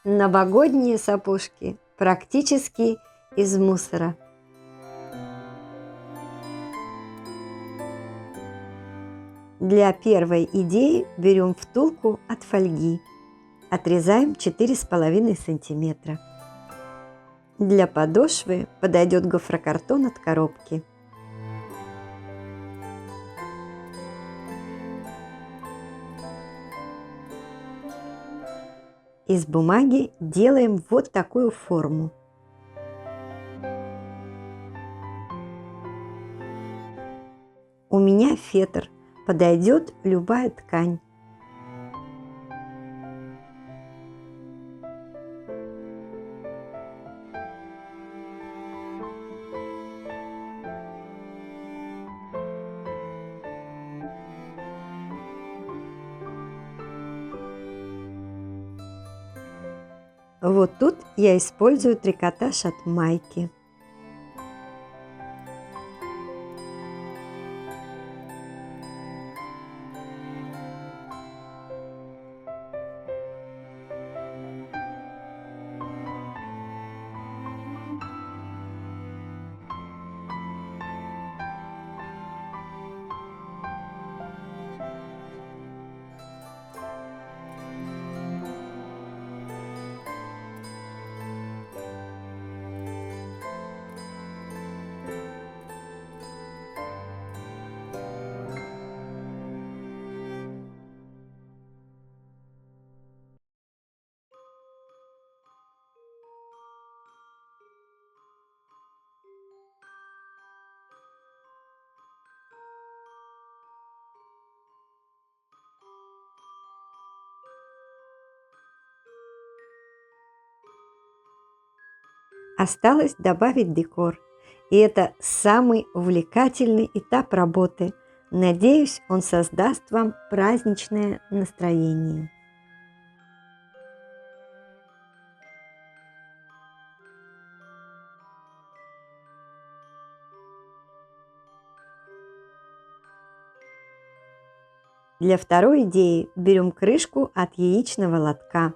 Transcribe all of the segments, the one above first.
Новогодние сапожки практически из мусора. Для первой идеи берем втулку от фольги. Отрезаем 4,5 сантиметра. Для подошвы подойдет гофрокартон от коробки. Из бумаги делаем вот такую форму. У меня фетр, подойдет любая ткань. Вот тут я использую трикотаж от майки. Осталось добавить декор. И это самый увлекательный этап работы. Надеюсь, он создаст вам праздничное настроение. Для второй идеи берем крышку от яичного лотка.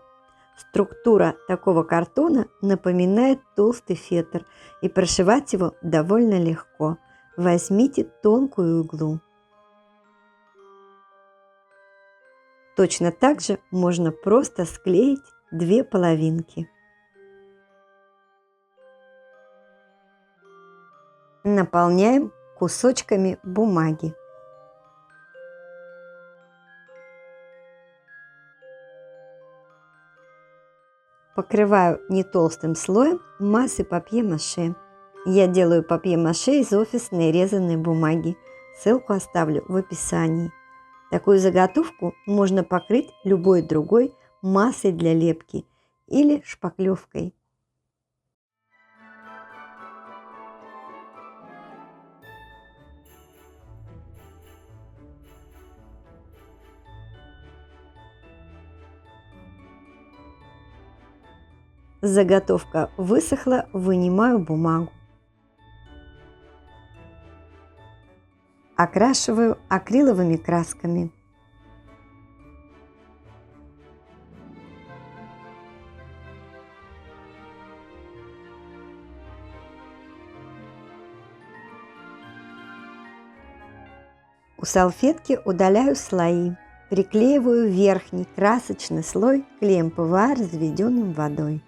Структура такого картона напоминает толстый фетр, и прошивать его довольно легко. Возьмите тонкую иглу. Точно так же можно просто склеить две половинки. Наполняем кусочками бумаги. Покрываю не толстым слоем массы папье-маше. Я делаю папье-маше из офисной резаной бумаги. Ссылку оставлю в описании. Такую заготовку можно покрыть любой другой массой для лепки или шпаклевкой. Заготовка высохла, вынимаю бумагу. Окрашиваю акриловыми красками. У салфетки удаляю слои. Приклеиваю верхний красочный слой клеем ПВА, разведенным водой.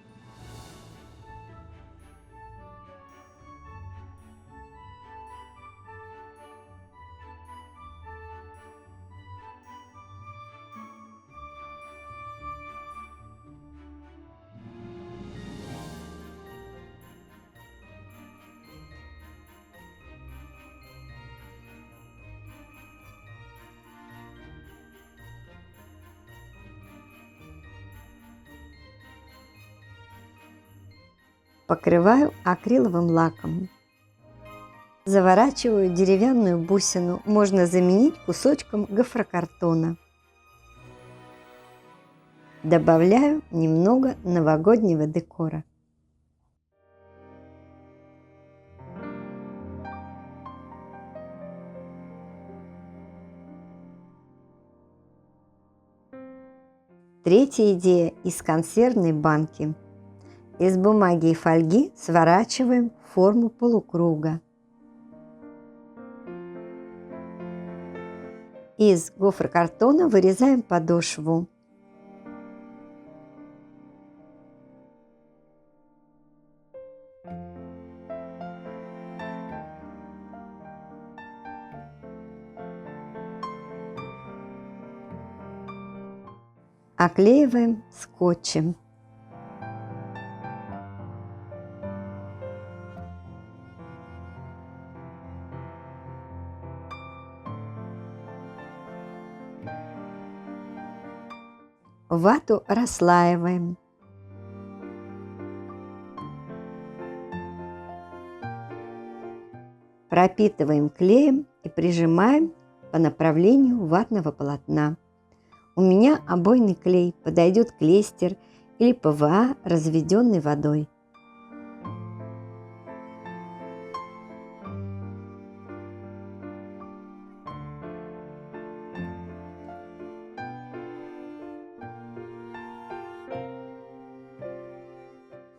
Покрываю акриловым лаком. Заворачиваю деревянную бусину, можно заменить кусочком гофрокартона. Добавляю немного новогоднего декора. Третья идея из консервной банки. Из бумаги и фольги сворачиваем в форму полукруга. Из гофрокартона вырезаем подошву. Оклеиваем скотчем. Вату расслаиваем. Пропитываем клеем и прижимаем по направлению ватного полотна. У меня обойный клей, подойдет клейстер или ПВА, разведенный водой.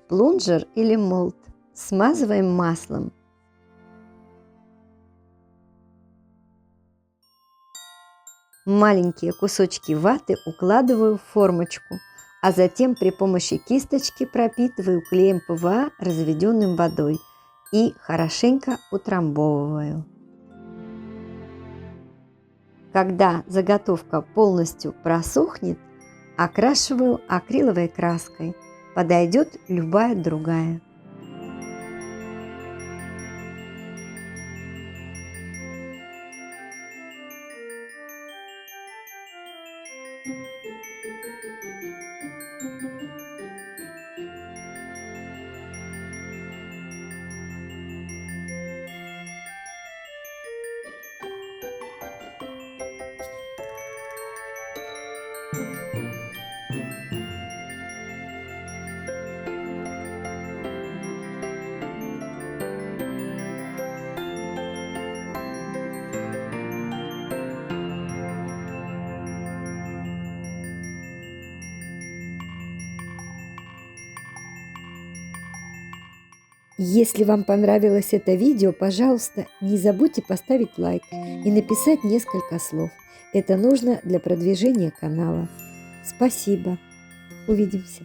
Плунжер или молд смазываем маслом. Маленькие кусочки ваты укладываю в формочку, а затем при помощи кисточки пропитываю клеем ПВА, разведенным водой, и хорошенько утрамбовываю. Когда заготовка полностью просохнет, окрашиваю акриловой краской. Подойдет любая другая. Если вам понравилось это видео, пожалуйста, не забудьте поставить лайк и написать несколько слов. Это нужно для продвижения канала. Спасибо. Увидимся.